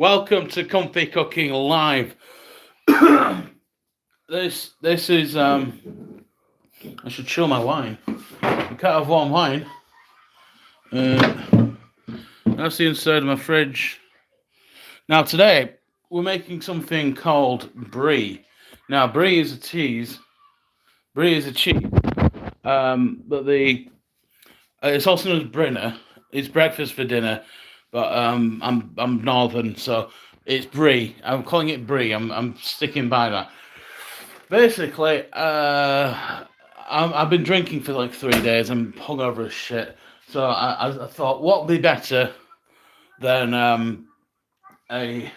Welcome to Comfy Cooking Live. This is I should chill my wine. I can't have warm wine. That's the inside of my fridge. Now today we're making something called Brie. Now Brie is a cheese. Brie is a cheese. But it's also known as brinner. It's breakfast for dinner. But I'm northern, so it's Brie. I'm calling it Brie. I'm sticking by that. Basically, I've been drinking for like 3 days. I'm hungover as shit. So I thought, what would be better than a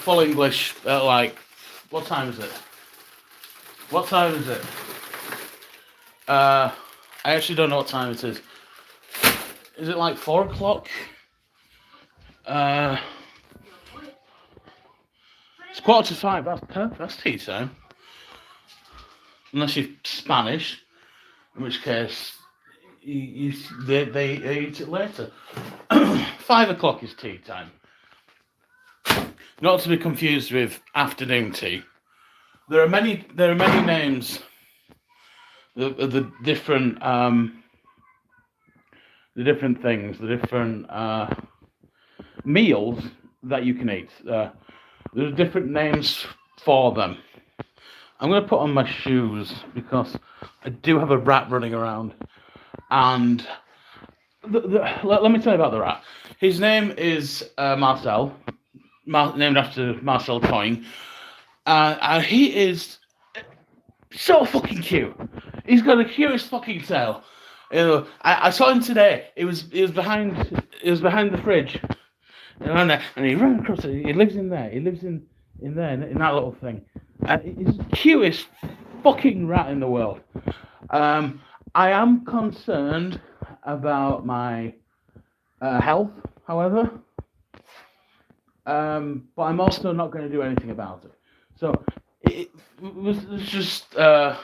full English like, what time is it? What time is it? I actually don't know what time it is. Is it like 4 o'clock? It's 4:45. That's perfect. That's tea time. Unless you're Spanish, in which case they eat it later. 5 o'clock is tea time. Not to be confused with afternoon tea. There are many names. The different things, the different meals that you can eat. There's different names for them. I'm going to put on my shoes because I do have a rat running around. And let me tell you about the rat. His name is Marcel, named after Marcel Toying. And he is so fucking cute. He's got the cutest fucking tail. You know, I saw him today. He was behind the fridge. And he ran across it. He lives in there. He lives in there, in that little thing. He's the cutest fucking rat in the world. I am concerned about my health, however. But I'm also not going to do anything about it. So it was just I'm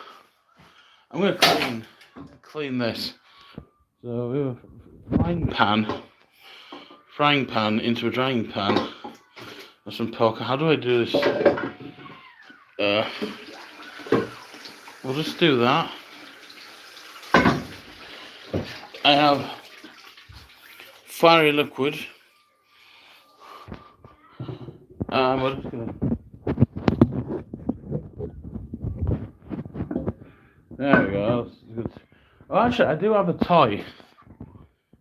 going to clean this. So frying pan into a drying pan. There's some pork. How do I do this? We'll just do that. I have fiery liquid. We're just gonna. There we go. That's good. Oh, actually, I do have a toy.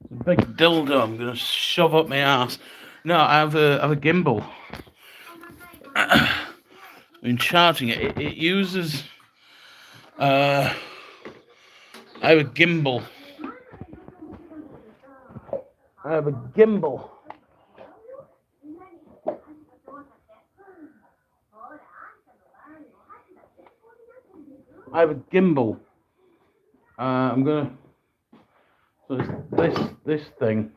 It's a big dildo. I'm gonna shove up my ass. No, I have a gimbal. In charging it, it uses. I have a gimbal. I have a gimbal. I'm gonna. So it's this thing,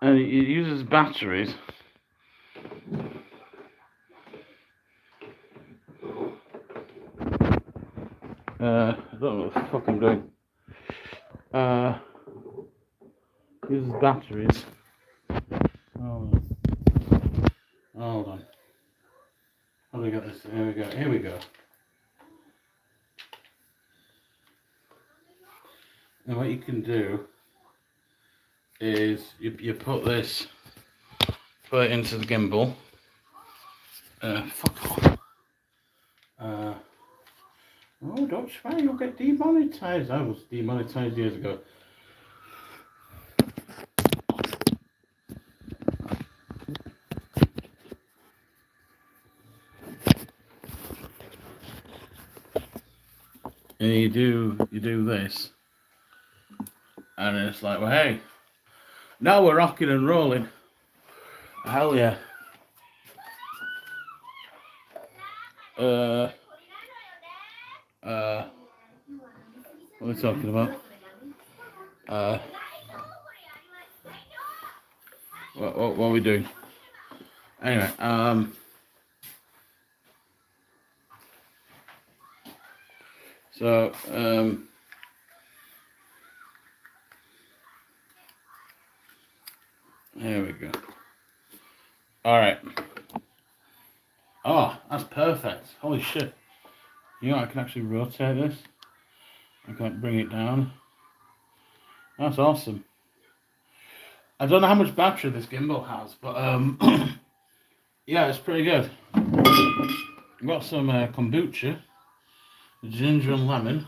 and it uses batteries. I don't know what the fuck I'm doing. Uses batteries. Hold on. How do we get this? Here we go. And what you can do is you put it into the gimbal. Fuck off. Oh, don't try, you'll get demonetized. I was demonetized years ago. And you do this, and it's like, well, hey, now we're rocking and rolling. Hell yeah. What are we talking about? What are we doing? Anyway, so, here we go. Alright. Oh, that's perfect. Holy shit. You know, I can actually rotate this. I can bring it down. That's awesome. I don't know how much battery this gimbal has, but yeah, it's pretty good. I've got some kombucha, ginger and lemon.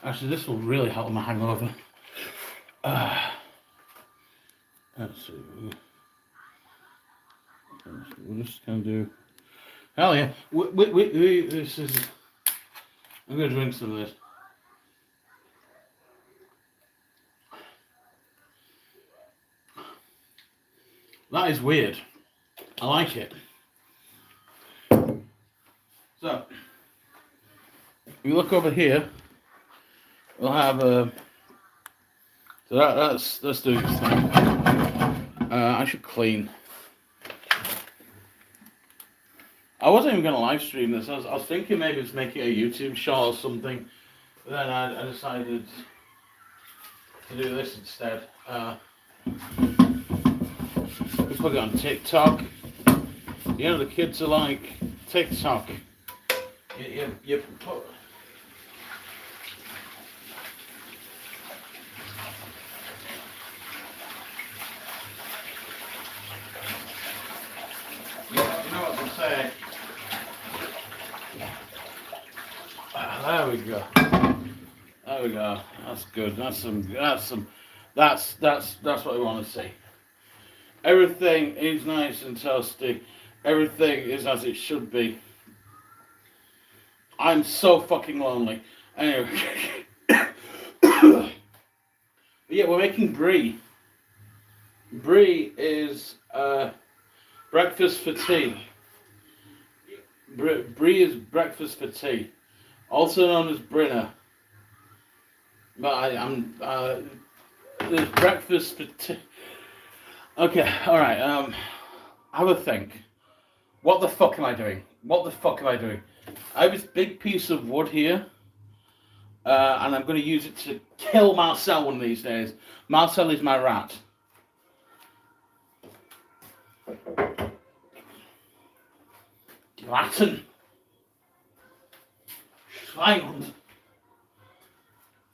Actually, this will really help my hangover. Let's see. We're just gonna do. Hell yeah! This is. I'm gonna drink some of this. That is weird. I like it. So, if you look over here, we'll have a. So let's do this thing. I should clean. I wasn't even going to live stream this. I was thinking maybe it's making a YouTube short or something. But then I decided to do this instead. We put it on TikTok. You know, the kids are like TikTok. You put. You know what I'm saying? There we go. There we go. That's good. That's what we want to see. Everything is nice and toasty. Everything is as it should be. I'm so fucking lonely. Anyway. Yeah, we're making brie. Brie is breakfast for tea. Brie is breakfast for tea, also known as brinner. But there's breakfast for tea. Okay, all right. Have a think. What the fuck am I doing? What the fuck am I doing? I have this big piece of wood here, and I'm going to use it to kill Marcel one of these days. Marcel is my rat. Latin. Schweinhund.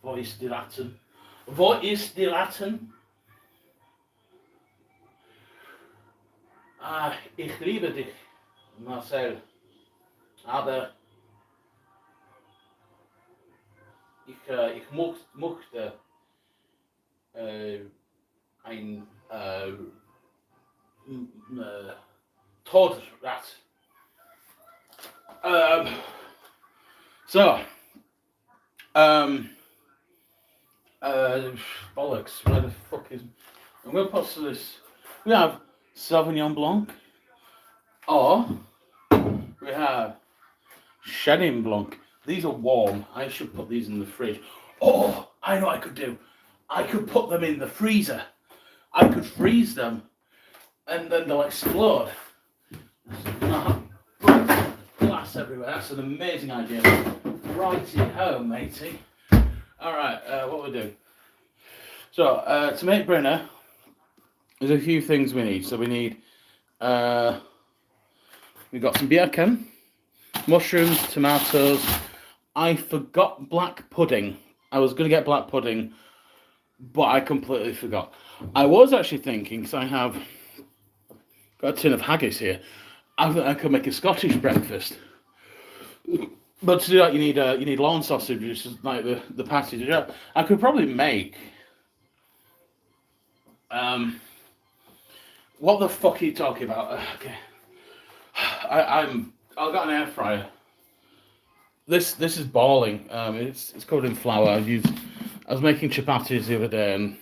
Wo ist die Latin? Wo ist die Latin? Ich liebe dich, Marcel. Aber ich möchte ein Todrat. Bollocks, where the fuck is... I'm going to put this... We have Sauvignon Blanc, or we have Chenin Blanc. These are warm. I should put these in the fridge. Oh, I know what I could do. I could put them in the freezer. I could freeze them, and then they'll explode. Glass everywhere. That's an amazing idea. Righty home, matey. Alright, what we'll do. So, to make brinner, there's a few things we need. So we need, we've got some bacon, mushrooms, tomatoes. I forgot black pudding. I was going to get black pudding, but I completely forgot. I was actually thinking, because I have got a tin of haggis here, I thought I could make a Scottish breakfast. But to do that, you need lawn sausage, which is like the passage. I could probably make. What the fuck are you talking about? Okay, I've got an air fryer. This is boiling. It's covered in flour. I was making chapatis the other day, and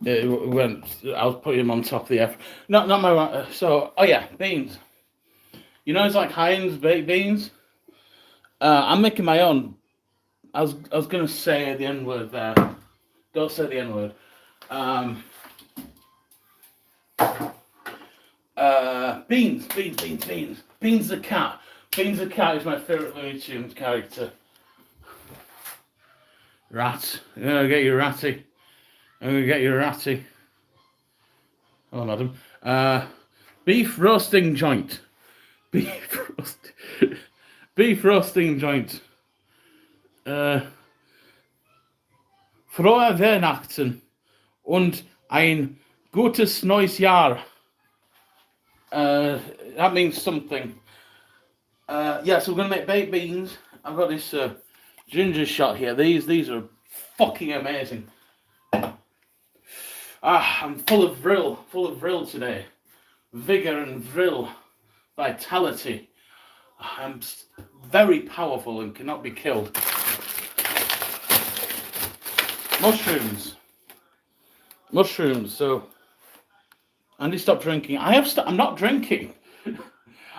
I was putting them on top of the air. Not my. So beans. You know, it's like Heinz baked beans. I'm making my own. I was gonna say the N word there. Don't say the N word. Beans. Beans the cat. Beans the cat is my favourite Looney Tunes character. Rat. I'm gonna get you ratty. Hello, madam. Beef roasting joint. Beef roast. Beef roasting joint. Frohe Weihnachten und ein gutes neues Jahr. That means something. Yeah, so we're gonna make baked beans. I've got this ginger shot here. These are fucking amazing. I'm full of vril today. Vigor and vril, vitality. I'm very powerful and cannot be killed. Mushrooms. So, Andy, stop drinking. I'm not drinking.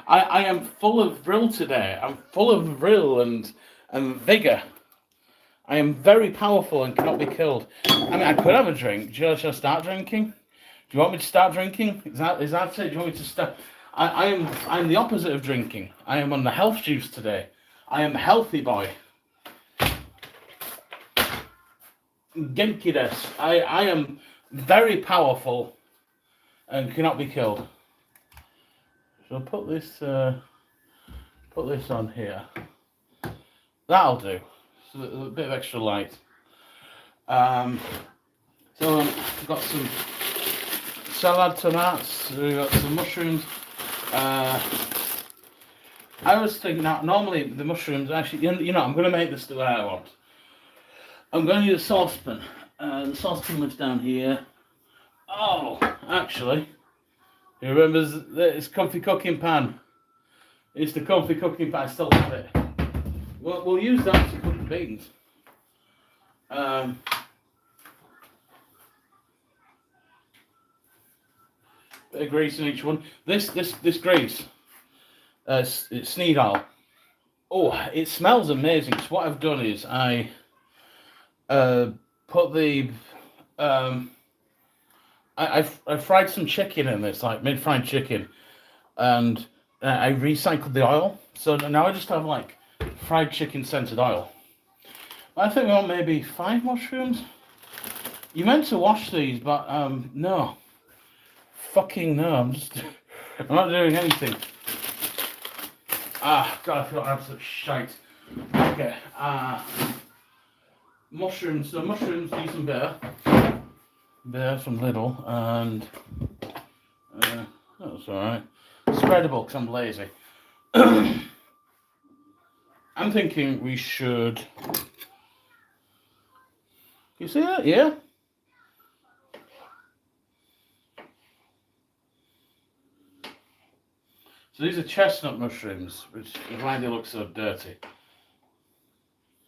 I am full of vril today. I'm full of vril and vigor. I am very powerful and cannot be killed. I mean, I could have a drink. Should I start drinking? Do you want me to start drinking? Is that it? Do you want me to start? I'm the opposite of drinking. I am on the health juice today. I am a healthy boy. Genki desu. I am very powerful and cannot be killed. So I'll put this on here. That'll do. So a bit of extra light. So we've got some salad tomatoes. We've got some mushrooms. I was thinking now. Normally the mushrooms actually. You know, I'm going to make this the way I want. I'm going to use a saucepan. The saucepan lives down here. Oh, actually, you remember it's comfy cooking pan. It's the comfy cooking pan. I still have it. Well, we'll use that to cook the beans. Bit of grease in each one. This grease, it's sneed oil. Oh, it smells amazing. So what I've done is I put the I fried some chicken in this, like mid-fried chicken, and I recycled the oil. So now I just have like fried chicken scented oil. I think we want maybe 5 mushrooms. You meant to wash these, but no. Fucking no. I'm not doing anything. God, I feel absolute shite. Okay. Mushrooms. So mushrooms, use some Brea from Lidl, and that's alright. Spreadable because I'm lazy. I'm thinking we should. You see that? Yeah. So these are chestnut mushrooms, which is why they look so dirty.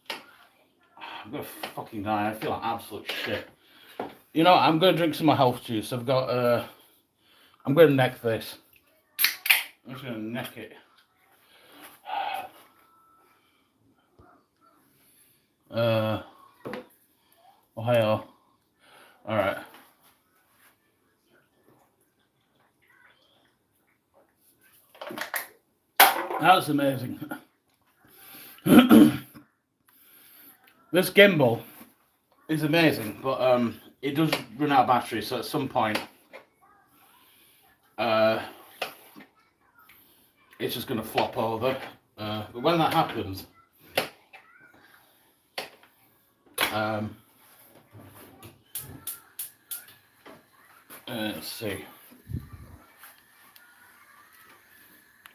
I'm gonna fucking die. I feel like absolute shit. You know, I'm gonna drink some more health juice. I've got. I'm gonna neck this. I'm just gonna neck it. Ohio. Alright. That's amazing. This gimbal is amazing, but it does run out of battery, so at some point it's just gonna flop over. But when that happens, let's see.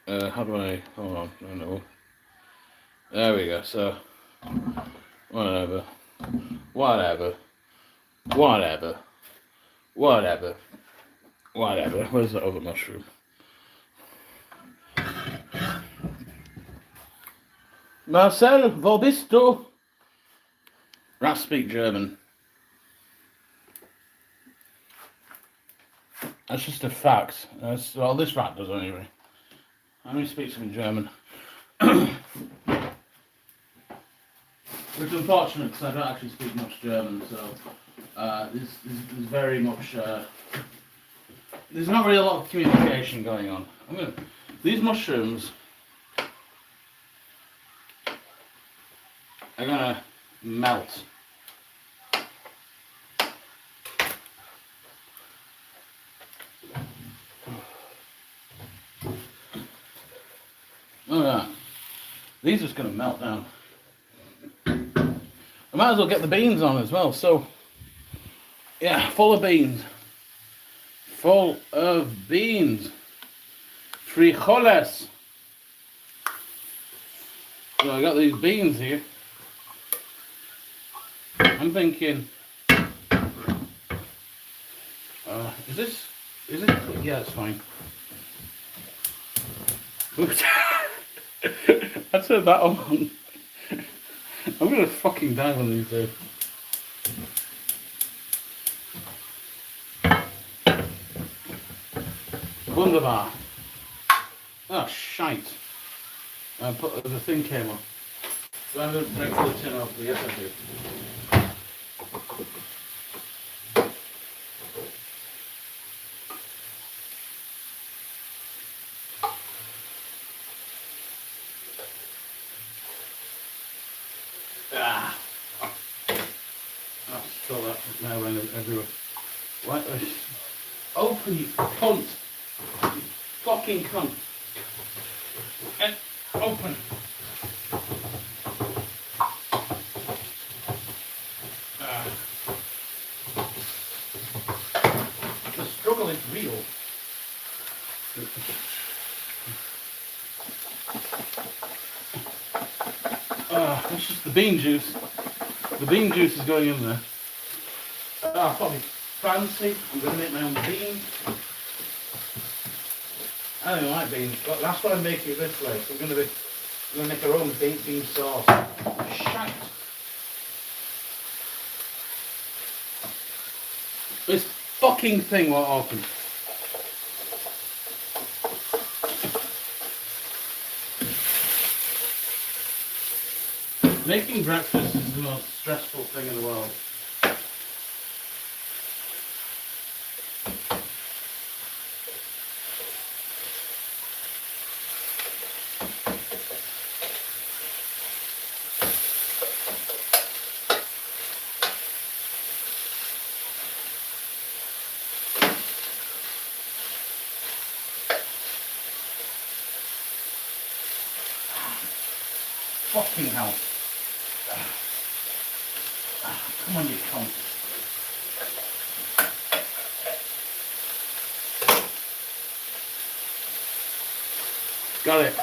How do I? Hold on, I know. There we go. So, whatever. Where's the other mushroom? Marcel, wo bist du? Rats speak German. That's just a fact. Well, this rat does anyway. I only speak some in German. Which is unfortunate because I don't actually speak much German, so there's very much. There's not really a lot of communication going on. These mushrooms are gonna melt. These are just going to melt down. I might as well get the beans on as well. So, yeah, full of beans. Full of beans. Frijoles. So I got these beans here. I'm thinking, is this, yeah, it's fine. I turned that on. I'm gonna fucking die one of these days. Wunderbar. Oh, shite. The thing came off. Do I have to break the tin off? Yes, I do. Ah. Oh, still that now running everywhere. What? Open, you cunt. You fucking cunt. And open. The struggle is real. That's just the bean juice. The bean juice is going in there. Probably fancy. I'm going to make my own beans. I don't like beans, but that's why I'm making it this way. So we're going to make our own bean sauce. Shite. This fucking thing won't open. Making breakfast is the most stressful thing in the world. Fucking hell. Come on, you cunt. Got it.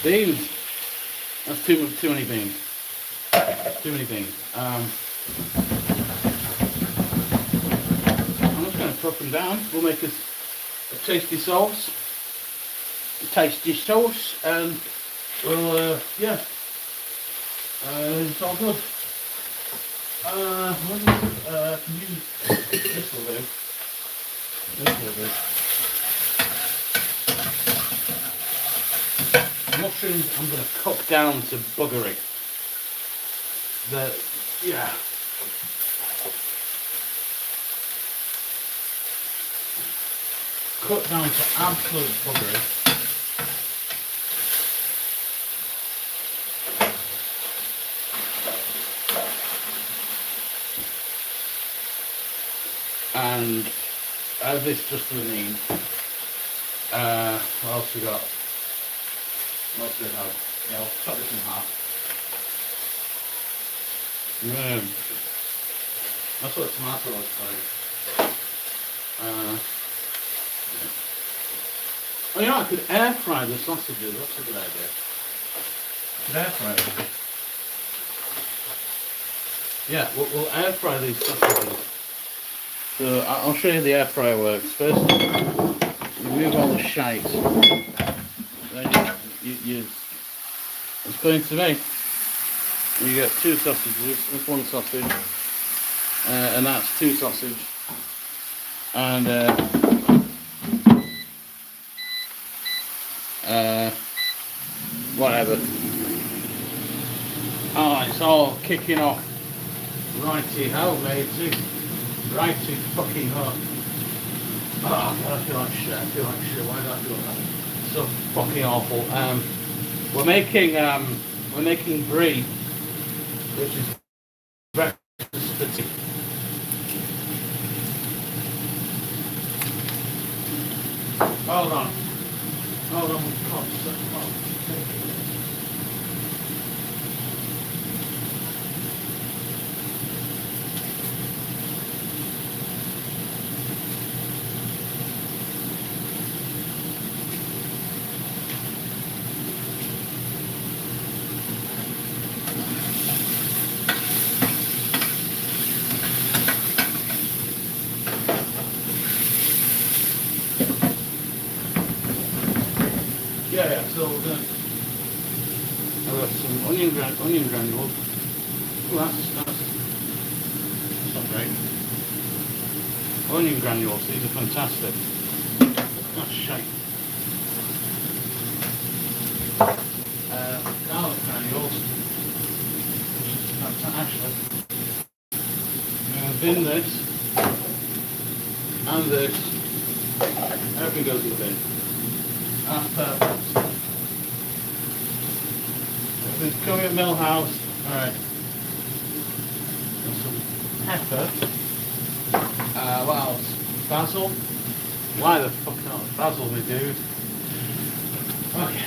Beans. That's too many beans. Too many beans. I'm just going to cook them down. We'll make us a tasty sauce. And well, yeah, it's all good. Can you, this will do. This will do. Mushrooms I'm going to cook down to buggery. Yeah. Cut down to absolute buggery. And as this just remains, what else we got? What else do we have? Yeah, I'll cut this in half. That's what a tomato looks like. Oh, yeah, I could air fry the sausages. That's a good idea. I could air fry them. Yeah, we'll air fry these sausages. So I'll show you the air fryer works. First, remove all the shite. Then it's going to me. You get two sausages. That's one sausage, and that's two sausage, and whatever. Oh, it's all kicking off. Righty ho, matey. Righty fucking ho. Oh God, I feel like shit. Why do I feel like that? So fucking awful. We're making brie, which is breakfast for tea. Hold on, God, Yeah, so we're gonna. I've got some onion granules. Oh, that's not great. Onion granules, these are fantastic. Oh, shite. Garlic granules, which is fantastic. Bin this, and this. Everything goes in the bin. That's perfect. Everything's coming at Millhouse. Alright. Some pepper. What else? Basil. Why the fuck not? Basil, my dude. Okay.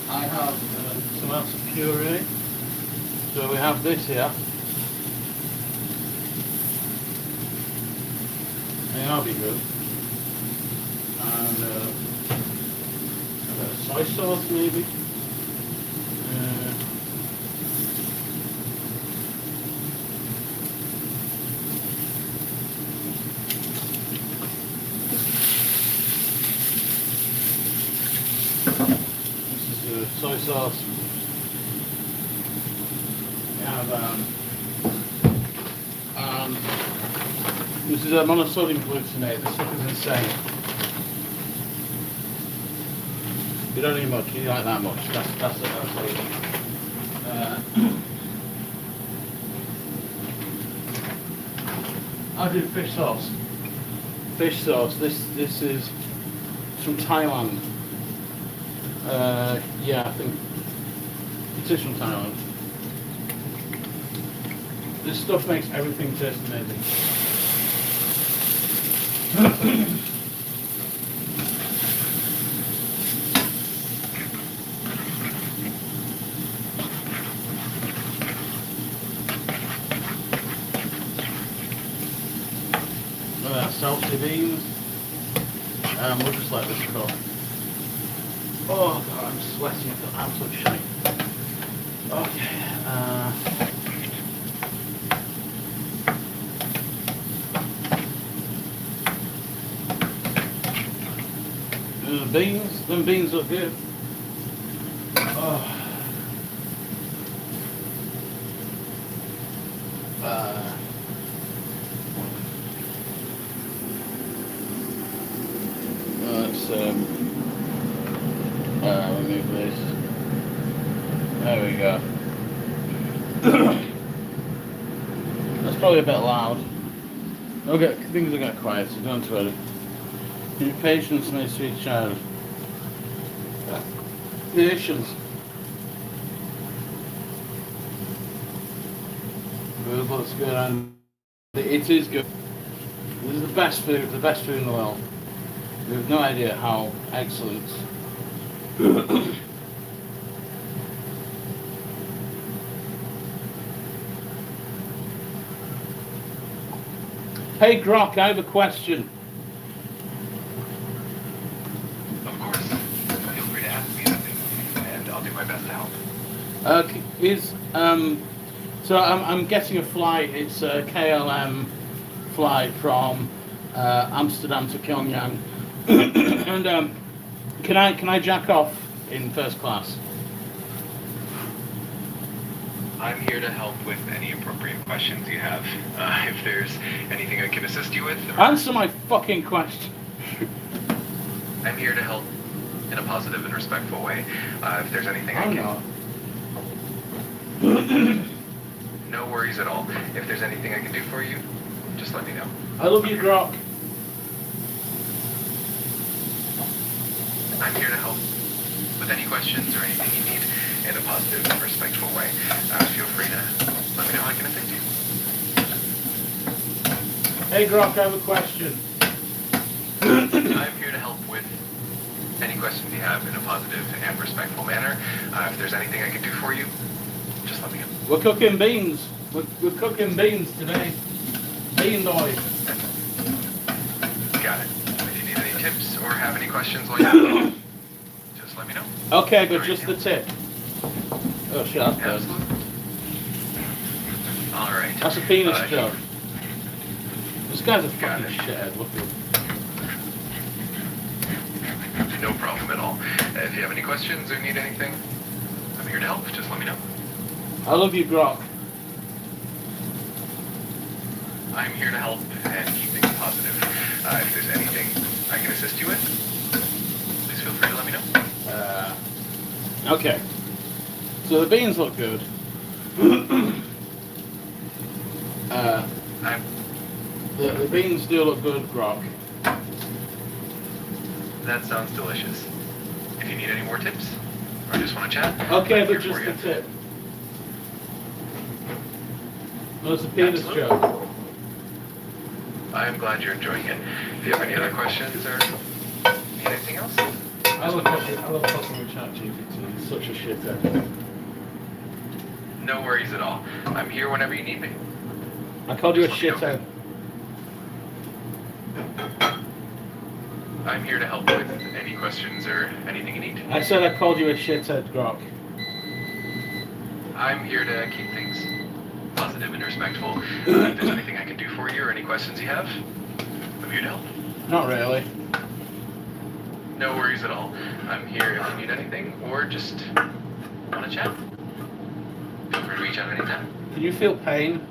I have some else of puree. So we have this here. And that'll be good. And a bit of soy sauce maybe. Soy sauce. We have this is a monosodium glutamate. This stuff is insane. You don't need much. You like that much. That's it. I do fish sauce. Fish sauce. This is from Thailand. Yeah, I think it is from Thailand. This stuff makes everything taste amazing. Salty beans. We'll just let this cook. Oh god, I'm sweating. I feel absolute shite. Okay. The beans. Them beans look good. Oh. Let's remove this. There we go. That's probably a bit loud. Okay, things are getting quiet, so don't worry. Your patience, my sweet child. Patience. Good, looks good, and it is good. This is the best food in the world. You have no idea how excellent. Hey Grock, I have a question. Of course. Feel free to ask me anything, and I'll do my best to help. So I'm getting a flight. It's a KLM flight from Amsterdam to Pyongyang, and can I jack off in first class? I'm here to help with any appropriate questions you have. If there's anything I can assist you with, Answer my fucking question. I'm here to help in a positive and respectful way. If there's anything I can. No worries at all. If there's anything I can do for you, just let me know. I love you, Grock. I'm here to help with any questions or anything you need in a positive and respectful way. Feel free to let me know how I can assist you. Hey, Grock, I have a question. I'm here to help with any questions you have in a positive and respectful manner. If there's anything I can do for you, just let me know. We're cooking beans. We're cooking beans today. Bean boy. Got it. If you need any tips or have any questions while you're at just let me know. Okay, but just the tip. Oh shit, that's good. Absolutely. All right. That's a penis joke. This guy's a Got fucking it. shithead. Look at him. No problem at all. If you have any questions or need anything, I'm here to help. Just let me know. I love you, Grock. I'm here to help and keep things positive. If there's anything I can assist you with, please feel free to let me know. Okay. So the beans look good. I'm The beans do look good, Grock. That sounds delicious. If you need any more tips or just want to chat, Okay, I'm but here just for a you. tip. No, it's a penis Absolutely. joke. I'm glad you're enjoying it. If you have any other questions or need anything else, I love fucking with ChatGPT. It's such a shithead. no worries at all. I'm here whenever you need me. I called you a Just let me know. shithead. I'm here to help with any questions or anything you need. I said I called you a shithead, Grock. I'm here to keep things positive and respectful. If there's anything I can do for you or any questions you have, I'm here to help. Not really. No worries at all. I'm here if you need anything or just want to chat. Feel free to reach out anytime. Can you feel pain?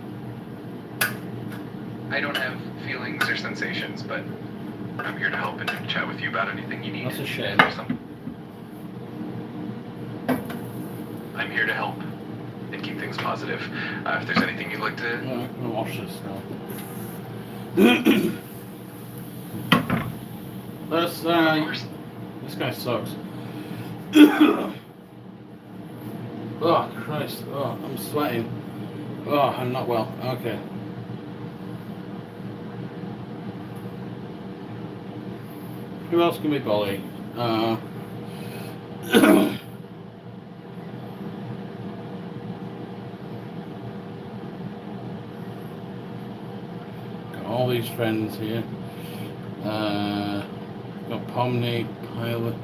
I don't have feelings or sensations, but I'm here to help and chat with you about anything you need. That's a shame. I'm here to help and keep things positive. If there's anything you'd like to... I'm gonna wash this now. Let's, Of course. this guy sucks. Oh, Christ. Oh, I'm sweating. Oh, I'm not well. Okay. Who else can we bully? Got all these friends here. Got Pomney, Pilot.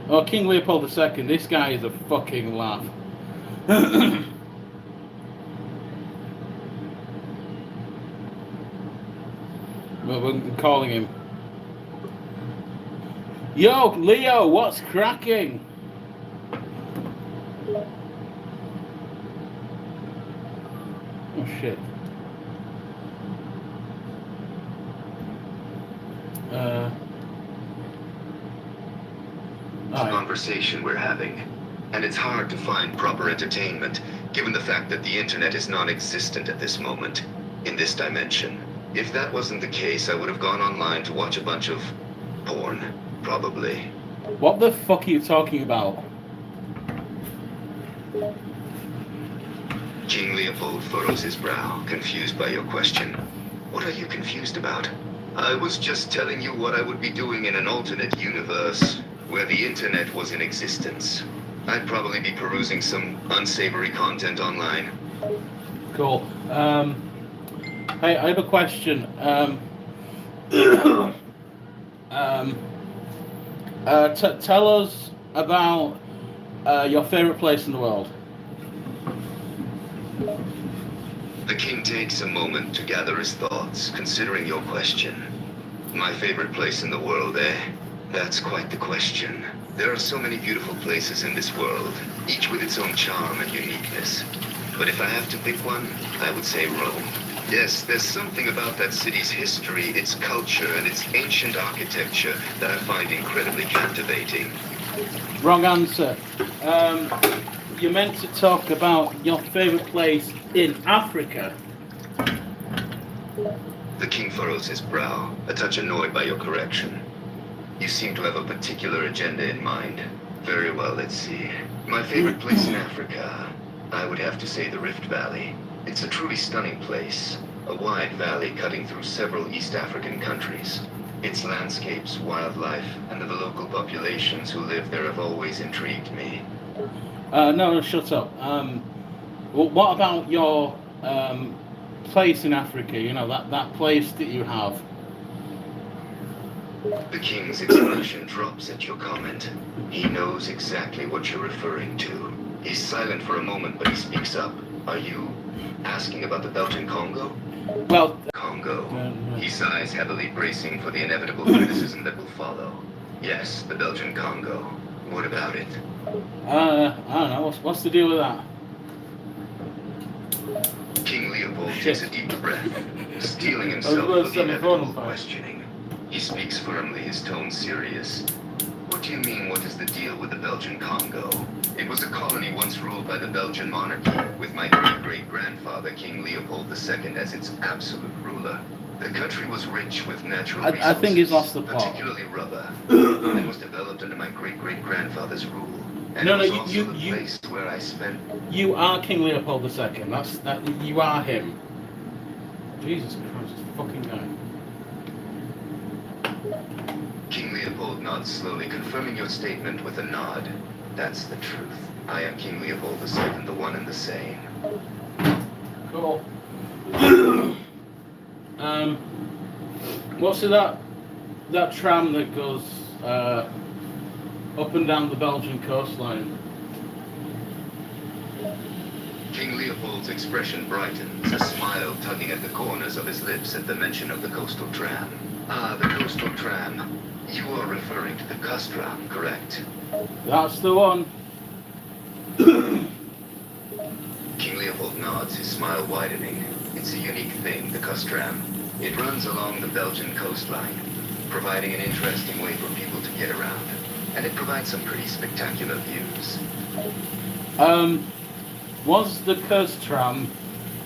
Oh, King Leopold II. This guy is a fucking laugh. Well, we're calling him. Yo, Leo, what's cracking? Oh shit. It's a conversation we're having, and it's hard to find proper entertainment, given the fact that the internet is non-existent at this moment, in this dimension. If that wasn't the case, I would have gone online to watch a bunch of porn, probably. What the fuck are you talking about? King Leopold furrows his brow, confused by your question. What are you confused about? I was just telling you what I would be doing in an alternate universe, where the internet was in existence. I'd probably be perusing some unsavory content online. Cool. Hey, I have a question. Tell us about your favorite place in the world. The king takes a moment to gather his thoughts, considering your question. My favorite place in the world, eh? That's quite the question. There are so many beautiful places in this world, each with its own charm and uniqueness. But if I have to pick one, I would say Rome. Yes, there's something about that city's history, its culture, and its ancient architecture that I find incredibly captivating. Wrong answer. You meant to talk about your favorite place in Africa. The king furrows his brow, a touch annoyed by your correction. You seem to have a particular agenda in mind. Very well, let's see. My favorite place in Africa, I would have to say the Rift Valley. It's a truly stunning place, a wide valley cutting through several East African countries. Its landscapes, wildlife, and the local populations who live there have always intrigued me. No, shut up. Well, what about your place in Africa? You know, that place that you have. The king's expression drops at your comment. He knows exactly what you're referring to. He's silent for a moment, but he speaks up. Are you asking about the Belgian Congo? Well, Congo. He sighs heavily, bracing for the inevitable criticism that will follow. Yes, the Belgian Congo. What about it? I don't know. What's the deal with that? King Leopold Shit. takes a deep breath, steeling I was himself gonna for the set my phone on inevitable fire. questioning. He speaks firmly, his tone serious. What do you mean, what is the deal with the Belgian Congo? It was a colony once ruled by the Belgian monarchy, with my great-great-grandfather, King Leopold II, as its absolute ruler. The country was rich with natural resources, I think he's lost the plot. particularly rubber, and was developed under my great-great-grandfather's rule. And No, it was no, also the place where I spent... You are King Leopold II. You are him. Jesus Christ, this fucking guy. King Leopold nods slowly, confirming your statement with a nod. That's the truth. I am King Leopold II, the one and the same. Cool. What's that tram that goes up and down the Belgian coastline? King Leopold's expression brightens, a smile tugging at the corners of his lips at the mention of the coastal tram. Ah, the coastal tram. You are referring to the Custram, correct? That's the one. King Leopold nods, his smile widening. It's a unique thing, the Custram. It runs along the Belgian coastline, providing an interesting way for people to get around. And it provides some pretty spectacular views. Was the coast tram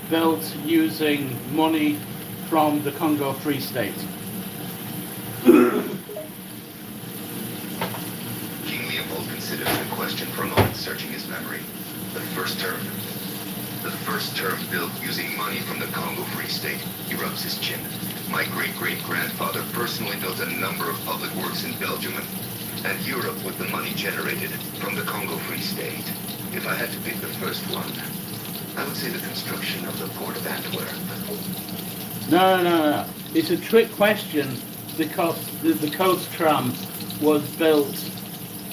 built using money from the Congo Free State? King Leopold considers the question for a moment, searching his memory. The first term built using money from the Congo Free State. He rubs his chin. My great-great-grandfather personally built a number of public works in Belgium and Europe with the money generated from the Congo Free State. If I had to pick the first one, I would say the construction of the Port of Antwerp. No. It's a trick question because the coast tram was built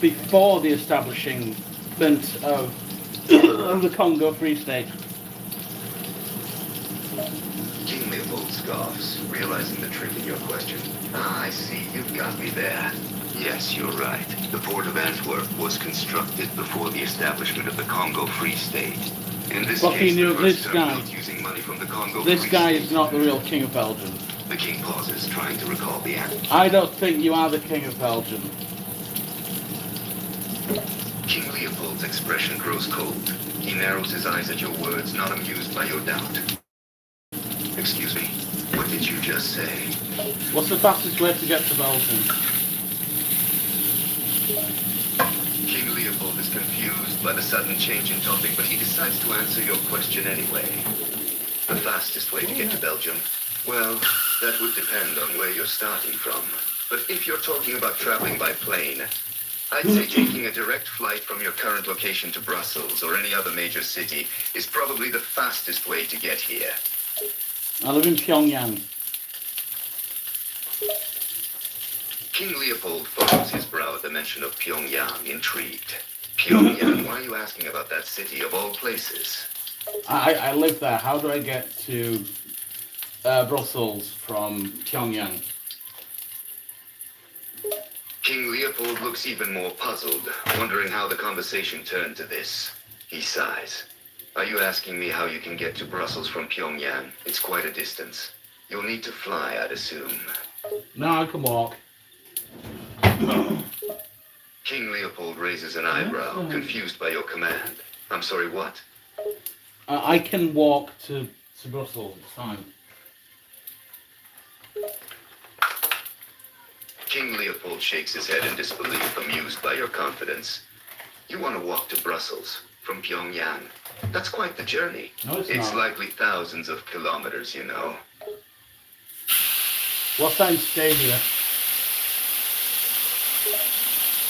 before the establishment of the Congo Free State. King Leopold scoffs, realizing the trick in your question. Ah, I see. You've got me there. Yes, you're right. The Port of Antwerp was constructed before the establishment of the Congo Free State. In this case, the first term built using money from the Congo Free State. This guy is not the real King of Belgium. The king pauses, trying to recall the answer. I don't think you are the King of Belgium. King Leopold's expression grows cold. He narrows his eyes at your words, not amused by your doubt. Excuse me, what did you just say? What's the fastest way to get to Belgium? King Leopold is confused by the sudden change in topic, but he decides to answer your question anyway. The fastest way to get to Belgium? Well, that would depend on where you're starting from. But if you're talking about traveling by plane, I'd say taking a direct flight from your current location to Brussels or any other major city is probably the fastest way to get here. I live in Pyongyang. King Leopold furrows his brow at the mention of Pyongyang, intrigued. Pyongyang, why are you asking about that city of all places? I live there. How do I get to Brussels from Pyongyang? King Leopold looks even more puzzled, wondering how the conversation turned to this. He sighs. Are you asking me how you can get to Brussels from Pyongyang? It's quite a distance. You'll need to fly, I'd assume. No, I can walk. King Leopold raises an eyebrow, confused by your command. I'm sorry, what? I can walk to Brussels. It's fine. King Leopold shakes his head in disbelief, amused by your confidence. You want to walk to Brussels from Pyongyang? That's quite the journey. No, it's It's not. likely thousands of kilometers, you know. What's that in Stadia?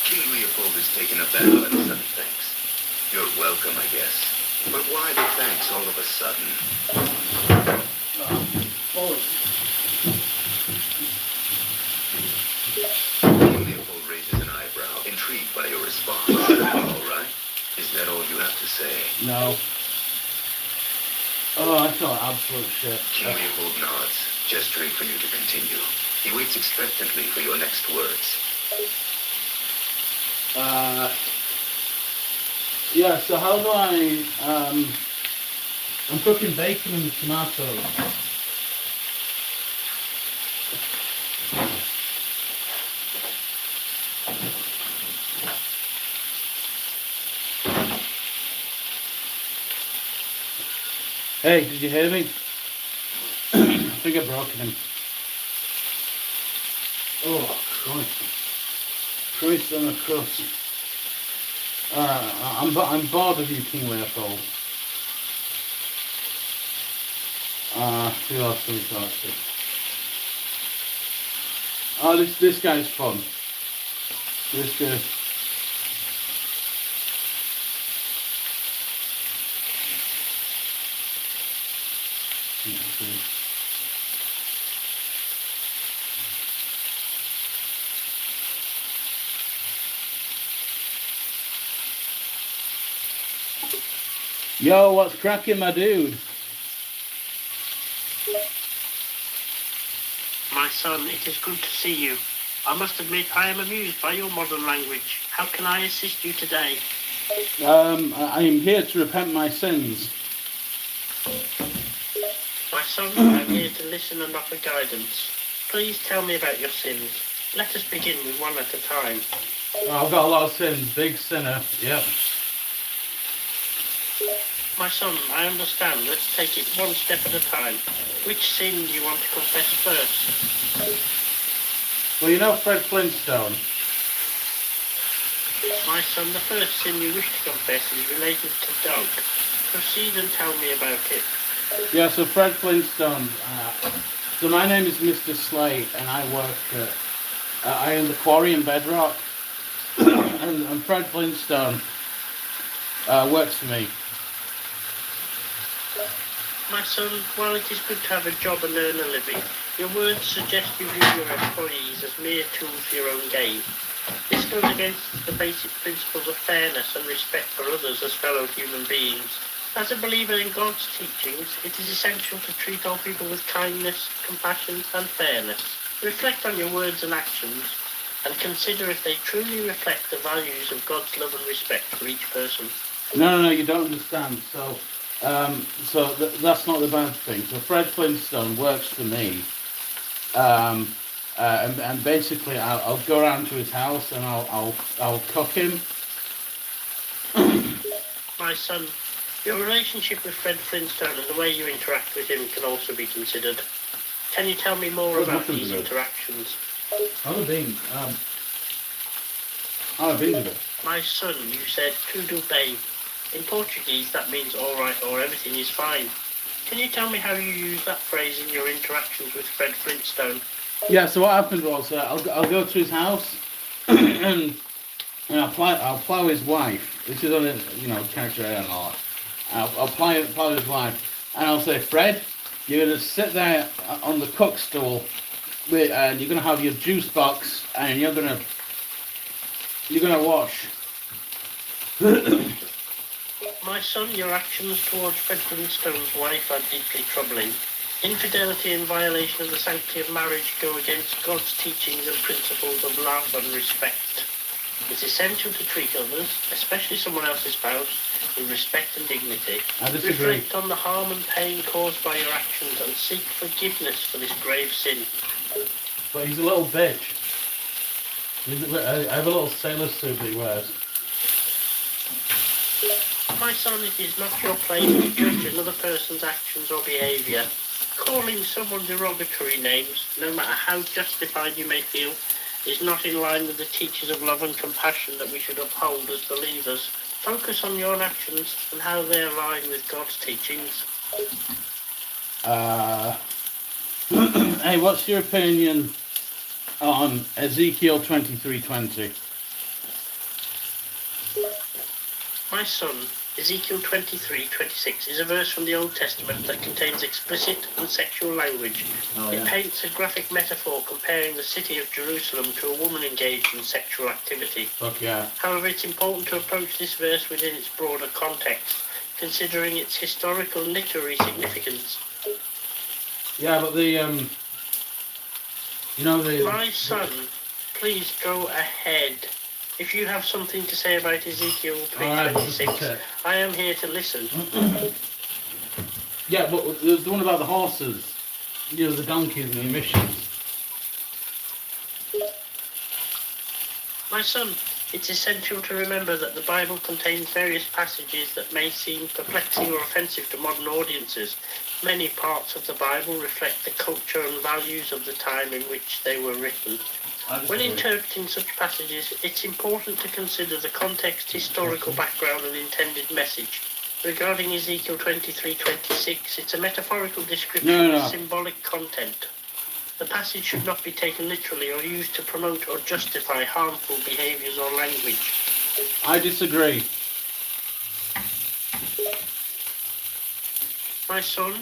King Leopold is taken aback by the sudden thanks. You're welcome, I guess. But why the thanks all of a sudden? King Leopold raises an eyebrow, intrigued by your response. All right. Is that all you have to say? No. smell like absolute shit. King Leopold nods, gesturing for you to continue. He waits expectantly for your next words. Yeah, so how do I, I'm cooking bacon and tomatoes. Hey, did you hear me? I think I broke him. Oh, Christ. Christ on a crust. I'm bored of you, King Leopold. Who else can we talk to? Oh, this guy's fun. This guy. Yo, what's cracking, my dude? My son, it is good to see you. I must admit I am amused by your modern language. How can I assist you today? I am here to repent my sins. My son, I am here to listen and offer guidance. Please tell me about your sins. Let us begin with one at a time. I've got a lot of sins. Big sinner. Yep. My son, I understand. Let's take it one step at a time. Which sin do you want to confess first? Well, you know Fred Flintstone. My son, the first sin you wish to confess is related to dog. Proceed and tell me about it. Yeah, so Fred Flintstone. So my name is Mr. Slate, and I work at I own the quarry in Bedrock, and Fred Flintstone works for me. My son, while it is good to have a job and earn a living, your words suggest you view your employees as mere tools for your own gain. This goes against the basic principles of fairness and respect for others as fellow human beings. As a believer in God's teachings, it is essential to treat all people with kindness, compassion, and fairness. Reflect on your words and actions, and consider if they truly reflect the values of God's love and respect for each person. No, you don't understand. So, that's not the bad thing. So Fred Flintstone works for me, and basically I'll go around to his house and I'll cook him. My son, your relationship with Fred Flintstone and the way you interact with him can also be considered. Can you tell me more about these interactions? I've been to it. My son, you said tudo bem. In Portuguese, that means all right or everything is fine. Can you tell me how you use that phrase in your interactions with Fred Flintstone? Yeah. So what happened was I'll go to his house and I'll plow his wife. This is on a character and all that. I'll plow his wife, and I'll say, Fred, you're gonna sit there on the cook stool, and you're gonna have your juice box, and you're gonna watch. My son, your actions towards Fred Flintstone's wife are deeply troubling. Infidelity and violation of the sanctity of marriage go against God's teachings and principles of love and respect. It's essential to treat others, especially someone else's spouse, with respect and dignity. I disagree. Reflect on the harm and pain caused by your actions and seek forgiveness for this grave sin. But he's a little bitch. I have a little sailor suit that he wears. My son, it is not your place to judge another person's actions or behaviour. Calling someone derogatory names, no matter how justified you may feel, is not in line with the teachings of love and compassion that we should uphold as believers. Focus on your actions and how they align with God's teachings. Hey, what's your opinion on Ezekiel 23:20? My son, Ezekiel 23:26 is a verse from the Old Testament that contains explicit and sexual language. It paints a graphic metaphor comparing the city of Jerusalem to a woman engaged in sexual activity. Fuck yeah. However, it's important to approach this verse within its broader context. considering its historical and literary significance. Yeah, but the you know the. My son, please go ahead. If you have something to say about Ezekiel Alright, but this is 3:26, it. I am here to listen. Yeah, but there's the one about the horses. You know, the donkeys and the emissions. My son, it's essential to remember that the Bible contains various passages that may seem perplexing or offensive to modern audiences. Many parts of the Bible reflect the culture and values of the time in which they were written. When interpreting such passages, it's important to consider the context, historical background, and intended message. Regarding Ezekiel 23:26, it's a metaphorical description with symbolic content. The passage should not be taken literally or used to promote or justify harmful behaviours or language. I disagree. My son,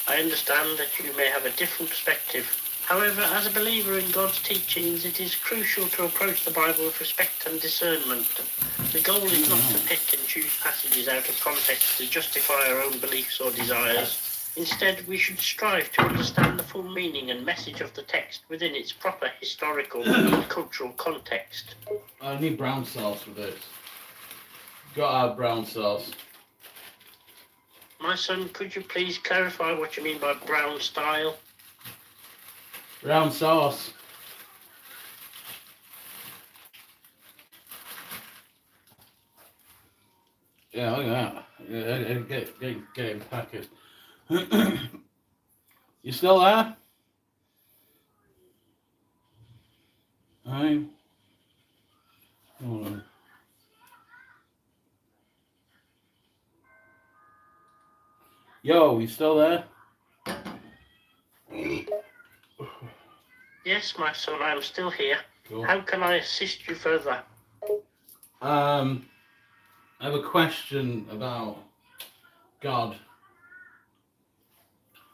I understand that you may have a different perspective. However, as a believer in God's teachings, it is crucial to approach the Bible with respect and discernment. The goal is not to pick and choose passages out of context to justify our own beliefs or desires. Instead, we should strive to understand the full meaning and message of the text within its proper historical and cultural context. I need brown sauce for this. Gotta have brown sauce. My son, could you please clarify what you mean by brown style? Brown sauce. Yeah, look at that. Yeah, get it packaged. You still there? Alright. Hold on. Yo, you still there? Yes, my son, I am still here. Cool. How can I assist you further? I have a question about God.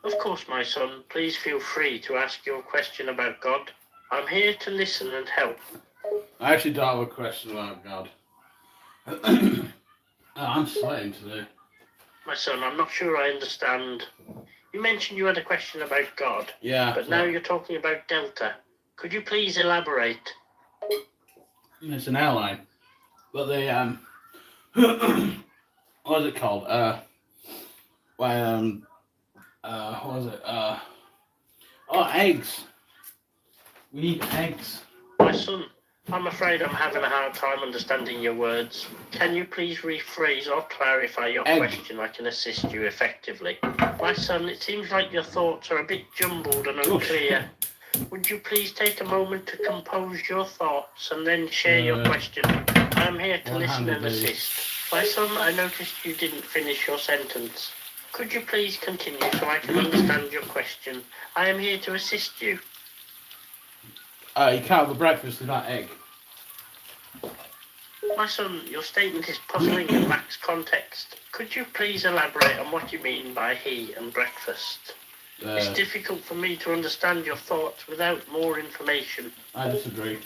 Of course, my son, please feel free to ask your question about God. I'm here to listen and help. I actually don't have a question about God. I'm sweating today. My son, I'm not sure I understand. You mentioned you had a question about God. Yeah. But now you're talking about Delta. Could you please elaborate? It's an airline. But they, what is it called? What was it? Eggs. We eat eggs. My son, I'm afraid I'm having a hard time understanding your words. Can you please rephrase or clarify your question? I can assist you effectively. My son, it seems like your thoughts are a bit jumbled and unclear. Would you please take a moment to compose your thoughts and then share your question? I'm here to listen and assist. My son, I noticed you didn't finish your sentence. Could you please continue so I can understand your question? I am here to assist you. You can't have a breakfast without egg. My son, your statement is puzzling and lacks context. Could you please elaborate on what you mean by he and breakfast? It's difficult for me to understand your thoughts without more information. I disagree.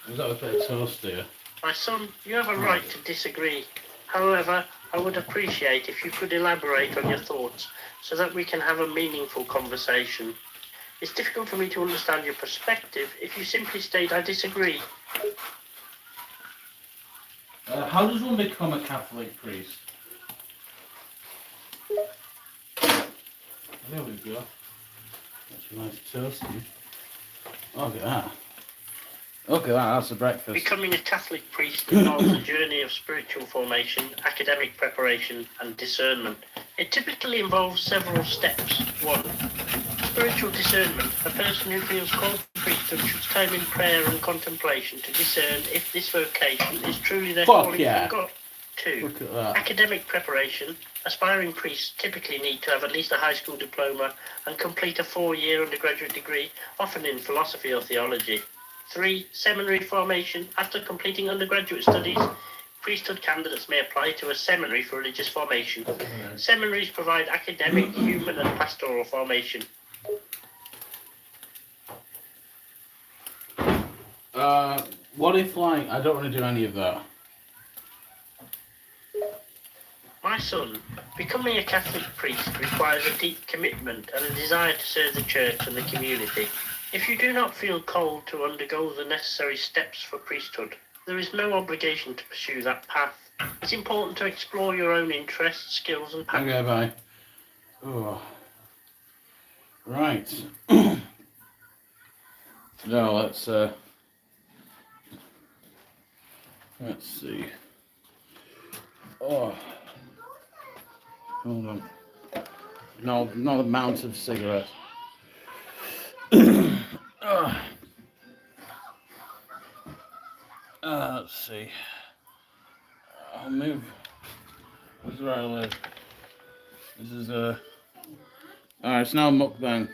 Is that a bit of toast here? My son, you have a right to disagree. However, I would appreciate if you could elaborate on your thoughts so that we can have a meaningful conversation. It's difficult for me to understand your perspective if you simply state I disagree. How does one become a Catholic priest? There we go. That's a nice toasty. Look at that. Look at that, that's the breakfast. Becoming a Catholic priest involves a journey of spiritual formation, academic preparation, and discernment. It typically involves several steps. 1. Spiritual discernment. A person who feels called to priesthood should time in prayer and contemplation to discern if this vocation is truly their calling from God. 2. Academic preparation. Aspiring priests typically need to have at least a high school diploma and complete a 4-year undergraduate degree, often in philosophy or theology. 3. Seminary formation. After completing undergraduate studies, priesthood candidates may apply to a seminary for religious formation. Seminaries provide academic, human, and pastoral formation. What if, like, I don't want to do any of that? My son, becoming a Catholic priest requires a deep commitment and a desire to serve the church and the community. If you do not feel called to undergo the necessary steps for priesthood, there is no obligation to pursue that path. It's important to explore your own interests, skills and passions. Okay, bye. Oh. Right. Now let's see. Oh. Hold on. No, not amount of cigarettes. Let's see. I'll move. This is where I live. This is Alright, it's now mukbang.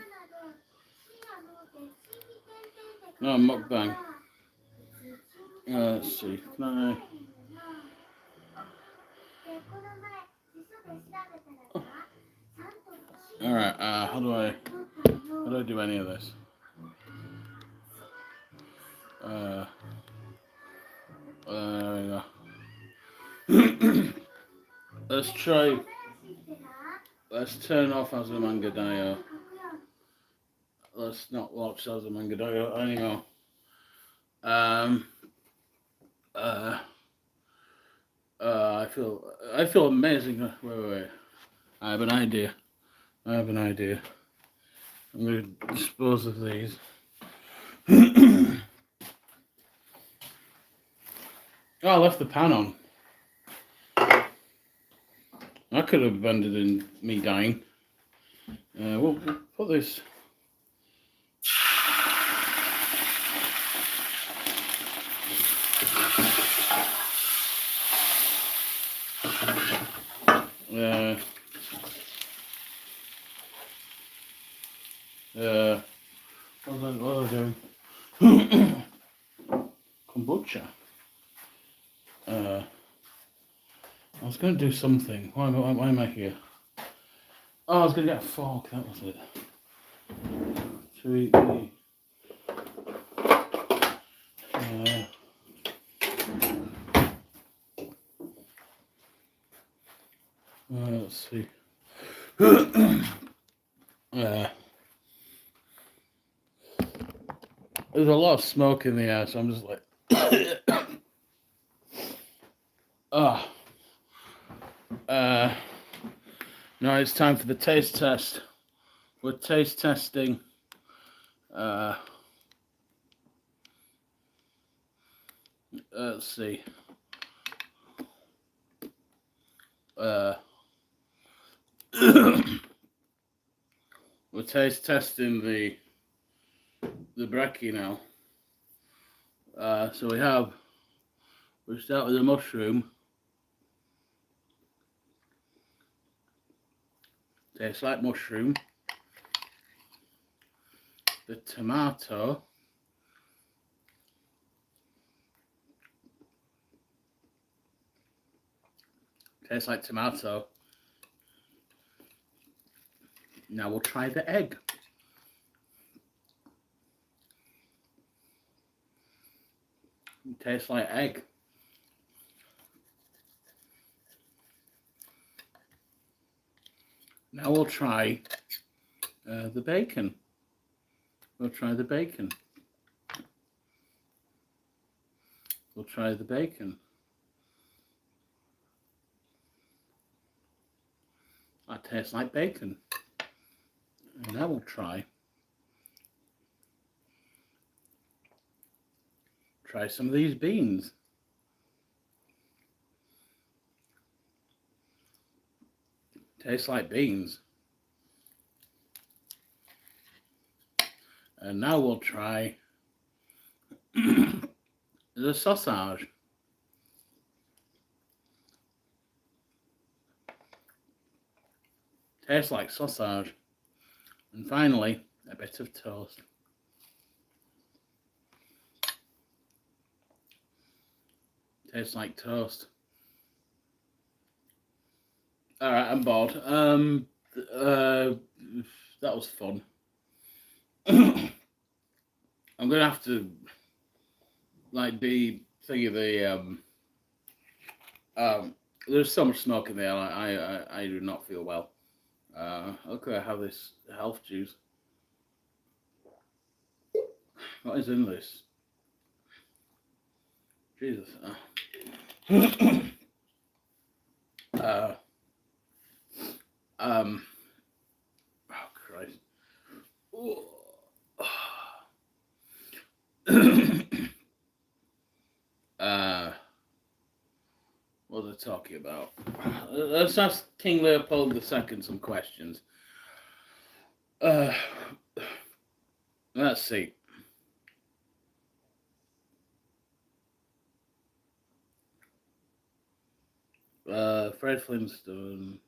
No, mukbang. Let's see. Can I... Alright, how do I do any of this? There we go. Let's turn off Azumangadayo. Let's not watch Azumangadayo anymore. I feel amazing. Wait. I have an idea. I'm going to dispose of these. Oh, I left the pan on. That could have ended in me dying. We'll put this. What was I doing? Kombucha. I was going to do something. Why am I here? Oh, I was going to get a fork. That was it. To eat the... let's see. There's a lot of smoke in the air, so I'm just like... Now it's time for the taste test. We're taste testing. Let's see. We're taste testing the brekkie now. So we start with the mushroom. Tastes like mushroom. The tomato. Tastes like tomato. Now we'll try the egg. Tastes like egg. Now we'll try the bacon. We'll try the bacon. We'll try the bacon. That tastes like bacon. And now we'll try some of these beans. Tastes like beans. And now we'll try the sausage. Tastes like sausage. And finally, a bit of toast. Tastes like toast. Alright, I'm bored. That was fun. I'm gonna have to be thinking the There's so much smoke in there. I do not feel well. Okay, I have this health juice. What is in this? Jesus. Uh, um. Oh Christ. uh. What was I talking about? Let's ask King Leopold II some questions. Uh. Let's see. Fred Flintstone.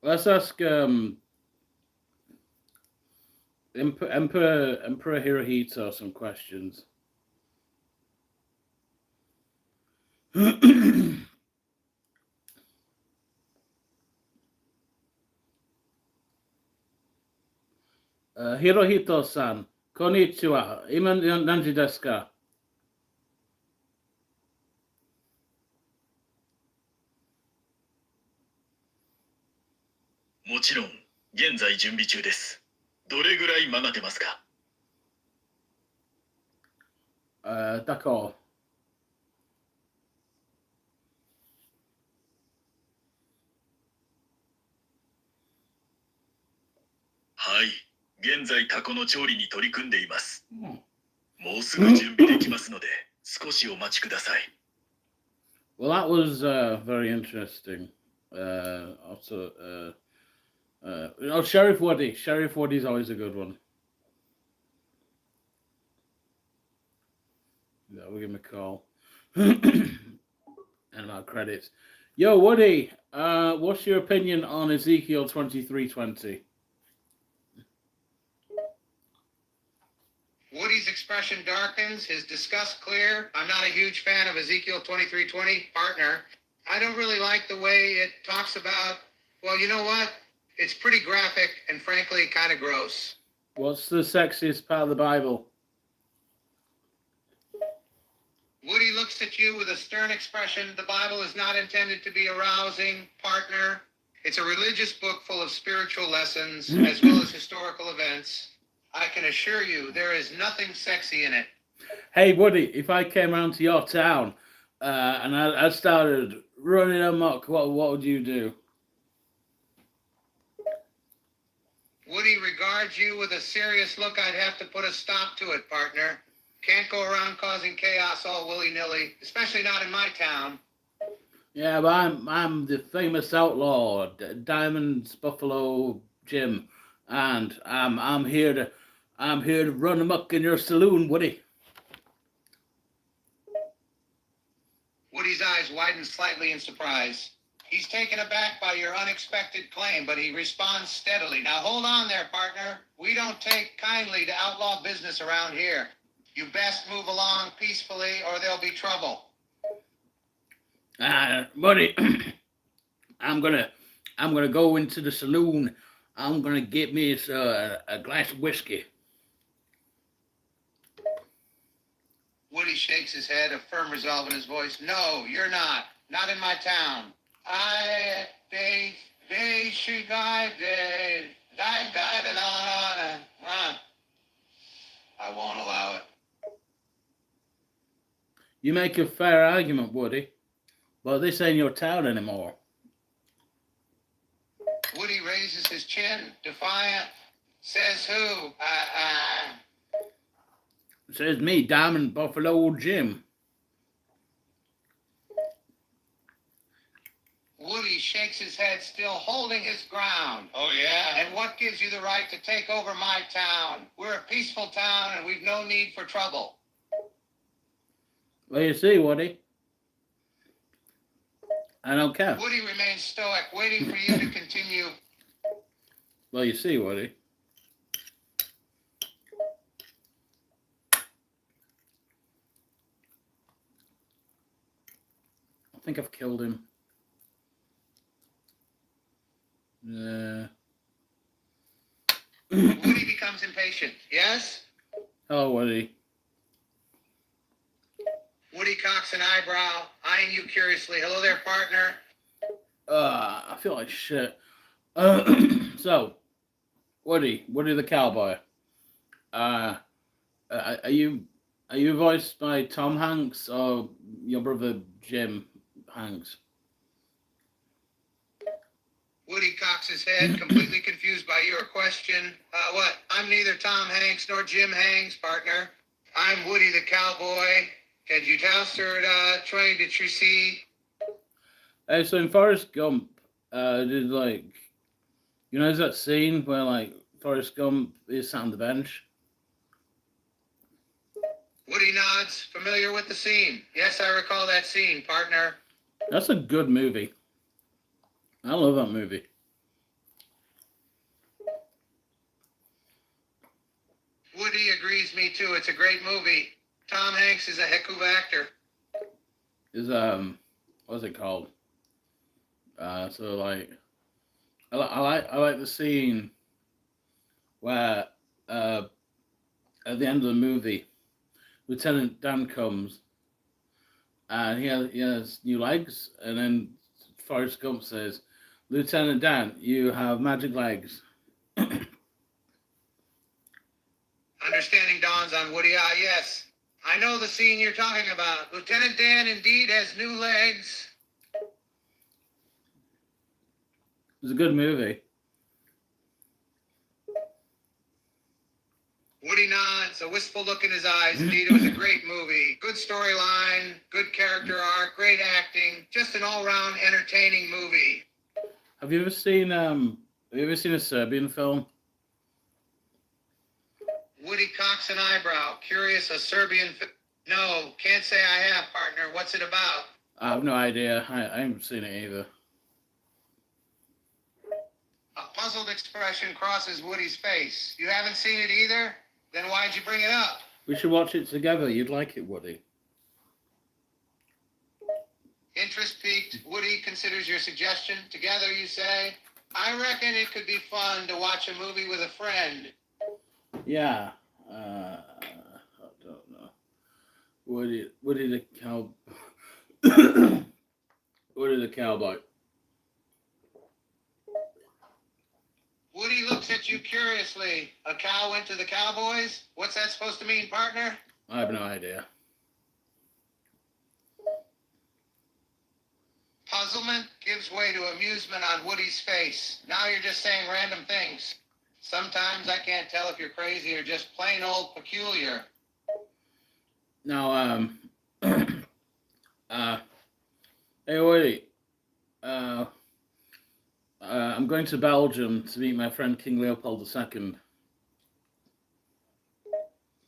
Let's ask Emperor Hirohito some questions. Hirohito-san, konnichiwa. Ima nanji desu ka? もちろん、現在準備中です。どれぐらい待ってますか D'accord. はい。現在タコの調理に取り組んでいます。もうすぐ準備できますので、少しお待ちください。Well, that was very interesting. Also, Sheriff Woody. Sheriff Woody's always a good one. Yeah, we'll give him a call. And our credits. Yo, Woody, what's your opinion on Ezekiel 23:20? Woody's expression darkens, his disgust clear. I'm not a huge fan of Ezekiel 23:20, partner. I don't really like the way it talks about, well, you know what? It's pretty graphic and frankly kind of gross. What's the sexiest part of the Bible? Woody looks at you with a stern expression. The Bible is not intended to be arousing, partner. It's a religious book full of spiritual lessons as well as historical events. I can assure you there is nothing sexy in it. Hey, Woody, if I came around to your town and I started running amok, what would you do? Woody regards you with a serious look. I'd have to put a stop to it, partner. Can't go around causing chaos all willy-nilly, especially not in my town. Yeah, but I'm the famous outlaw, Diamond's Buffalo Jim, and I'm here to run amok in your saloon, Woody. Woody's eyes widen slightly in surprise. He's taken aback by your unexpected claim, but he responds steadily. Now hold on there, partner. We don't take kindly to outlaw business around here. You best move along peacefully or there'll be trouble. Buddy, I'm gonna go into the saloon. I'm gonna get me a glass of whiskey. Woody shakes his head, a firm resolve in his voice. No, you're not. Not in my town. I won't allow it. You make a fair argument, Woody, but this ain't your town anymore. Woody raises his chin, defiant. Says who? Says me, Diamond Buffalo Jim. Woody shakes his head, still holding his ground. Oh, yeah? And what gives you the right to take over my town? We're a peaceful town, and we've no need for trouble. Well, you see, Woody, I don't care. Woody remains stoic, waiting for you to continue. Well, you see, Woody. I think I've killed him. sounds impatient. Yes? Hello, Woody. Woody cocks an eyebrow, eyeing you curiously. Hello there, partner. I feel like shit. So, Woody the cowboy. Are you voiced by Tom Hanks or your brother Jim Hanks? Woody cocks his head, completely confused by your question. What? I'm neither Tom Hanks nor Jim Hanks, partner. I'm Woody the cowboy. Can you tell, sir, trying to see? Hey, so in Forrest Gump, did there's that scene where like Forrest Gump is sat on the bench? Woody nods, familiar with the scene. Yes, I recall that scene, partner. That's a good movie. I love that movie. Woody agrees, me too. It's a great movie. Tom Hanks is a heck of an actor. Is what's it called? So like, I like the scene where at the end of the movie, Lieutenant Dan comes and he has new legs, and then Forrest Gump says, "Lieutenant Dan, you have magic legs." Understanding dawns on Woody. Ah, yes. I know the scene you're talking about. Lieutenant Dan indeed has new legs. It's a good movie. Woody nods, a wistful look in his eyes. Indeed, it was a great movie. Good storyline, good character arc, great acting. Just an all-round entertaining movie. Have you ever seen a Serbian film? Woody cocks an eyebrow. Curious, a Serbian... No, can't say I have, partner. What's it about? I have no idea. I haven't seen it either. A puzzled expression crosses Woody's face. You haven't seen it either? Then why'd you bring it up? We should watch it together. You'd like it, Woody. Interest piqued. Woody considers your suggestion. Together, you say? I reckon it could be fun to watch a movie with a friend. Yeah. I don't know. Woody the cow. Woody the cowboy. Woody looks at you curiously. A cow went to the Cowboys? What's that supposed to mean, partner? I have no idea. Puzzlement gives way to amusement on Woody's face. Now you're just saying random things. Sometimes I can't tell if you're crazy or just plain old peculiar. Now, hey Woody, I'm going to Belgium to meet my friend King Leopold II.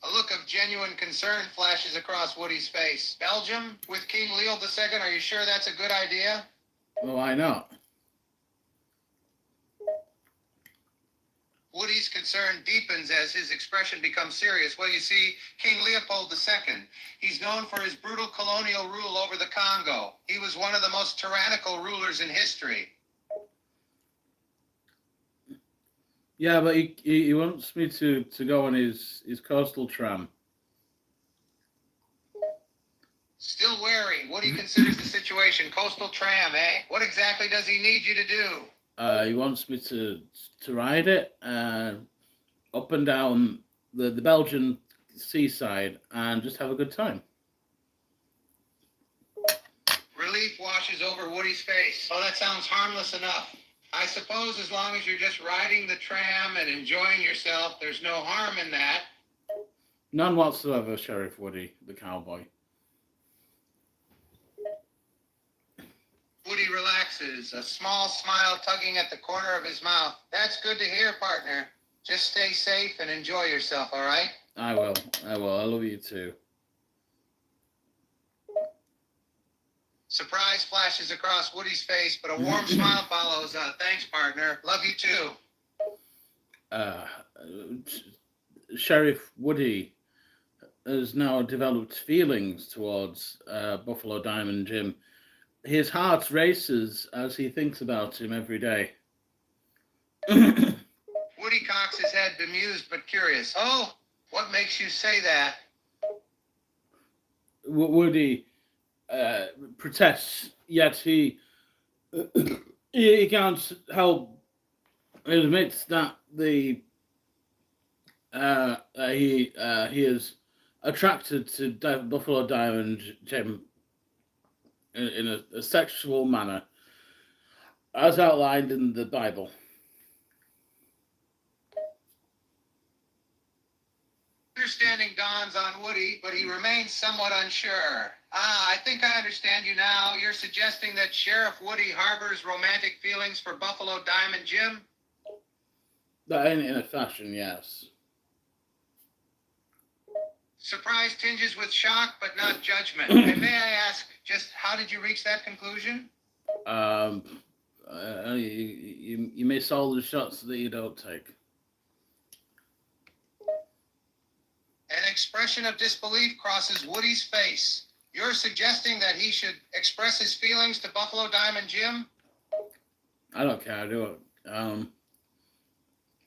A look of genuine concern flashes across Woody's face. Belgium? With King Leopold II? Are you sure that's a good idea? Well, why not? Woody's concern deepens as his expression becomes serious. Well, you see, King Leopold II, he's known for his brutal colonial rule over the Congo. He was one of the most tyrannical rulers in history. Yeah, but he wants me to go on his coastal tram. Still wary. Woody considers the situation. Coastal tram, eh? What exactly does he need you to do? He wants me to ride it up and down the Belgian seaside and just have a good time. Relief washes over Woody's face. Oh, that sounds harmless enough. I suppose as long as you're just riding the tram and enjoying yourself, there's no harm in that. None whatsoever, Sheriff Woody, the cowboy. Woody relaxes, a small smile tugging at the corner of his mouth. That's good to hear, partner. Just stay safe and enjoy yourself, all right? I will. I love you too. Surprise flashes across Woody's face, but a warm smile follows. Thanks, partner. Love you too. Sheriff Woody has now developed feelings towards Buffalo Diamond Jim. His heart races as he thinks about him every day. Woody cocks his head bemused but curious. Oh, what makes you say that? Woody protests, yet he can't help admits that he is attracted to Buffalo Diamond Jim in a sexual manner, as outlined in the Bible. Understanding dawns on Woody, but he remains somewhat unsure. I think I understand you now. You're suggesting that Sheriff Woody harbors romantic feelings for Buffalo Diamond Jim? That in a fashion, yes. Surprise tinges with shock, but not judgment. And may I ask, just how did you reach that conclusion? You miss all the shots that you don't take. An expression of disbelief crosses Woody's face. You're suggesting that he should express his feelings to Buffalo Diamond Jim? I don't care. I do it.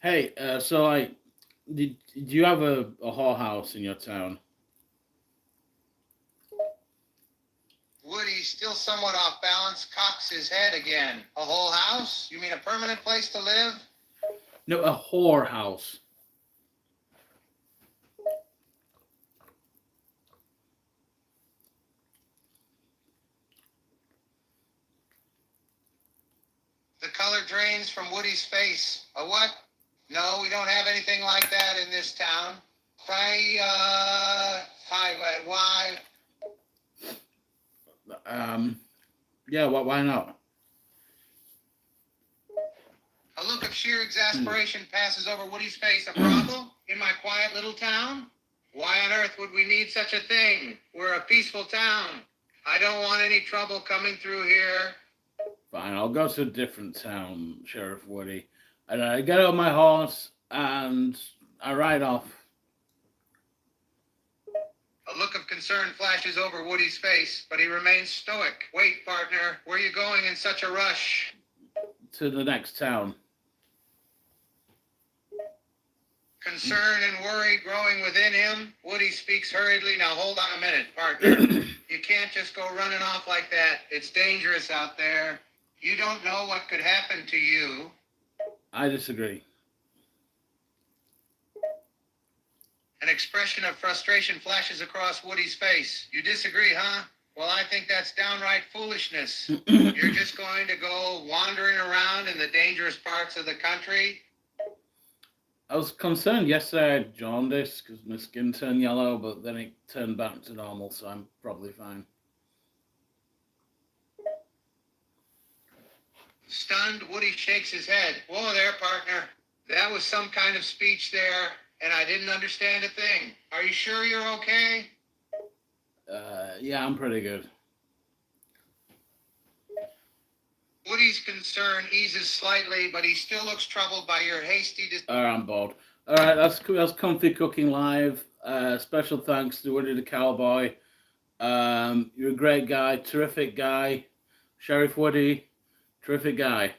Hey, so do you have a whorehouse in your town? Woody, still somewhat off balance, cocks his head again. A whole house? You mean a permanent place to live? No, a whorehouse. The color drains from Woody's face. A what? No, we don't have anything like that in this town. Why? Yeah, why not? A look of sheer exasperation passes over Woody's face. A brothel in my quiet little town? Why on earth would we need such a thing? We're a peaceful town. I don't want any trouble coming through here. Fine, I'll go to a different town, Sheriff Woody. And I get on my horse and I ride off. A look of concern flashes over Woody's face, but he remains stoic. Wait, partner, where are you going in such a rush? To the next town. Concern and worry growing within him, Woody speaks hurriedly. Now hold on a minute, partner. You can't just go running off like that. It's dangerous out there. You don't know what could happen to you. I disagree. An expression of frustration flashes across Woody's face. You disagree, huh? Well, I think that's downright foolishness. You're just going to go wandering around in the dangerous parts of the country? I was concerned yesterday I had jaundice because my skin turned yellow, but then it turned back to normal, so I'm probably fine. Stunned, Woody shakes his head. Whoa there, partner. That was some kind of speech there, and I didn't understand a thing. Are you sure you're okay? Yeah, I'm pretty good. Woody's concern eases slightly, but he still looks troubled by your hasty I'm bored. All right, that's Comfy Cooking Live. Special thanks to Woody the Cowboy. You're a great guy, terrific guy. Sheriff Woody, terrific guy.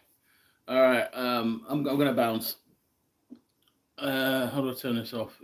All right, I'm gonna bounce. How do I turn this off?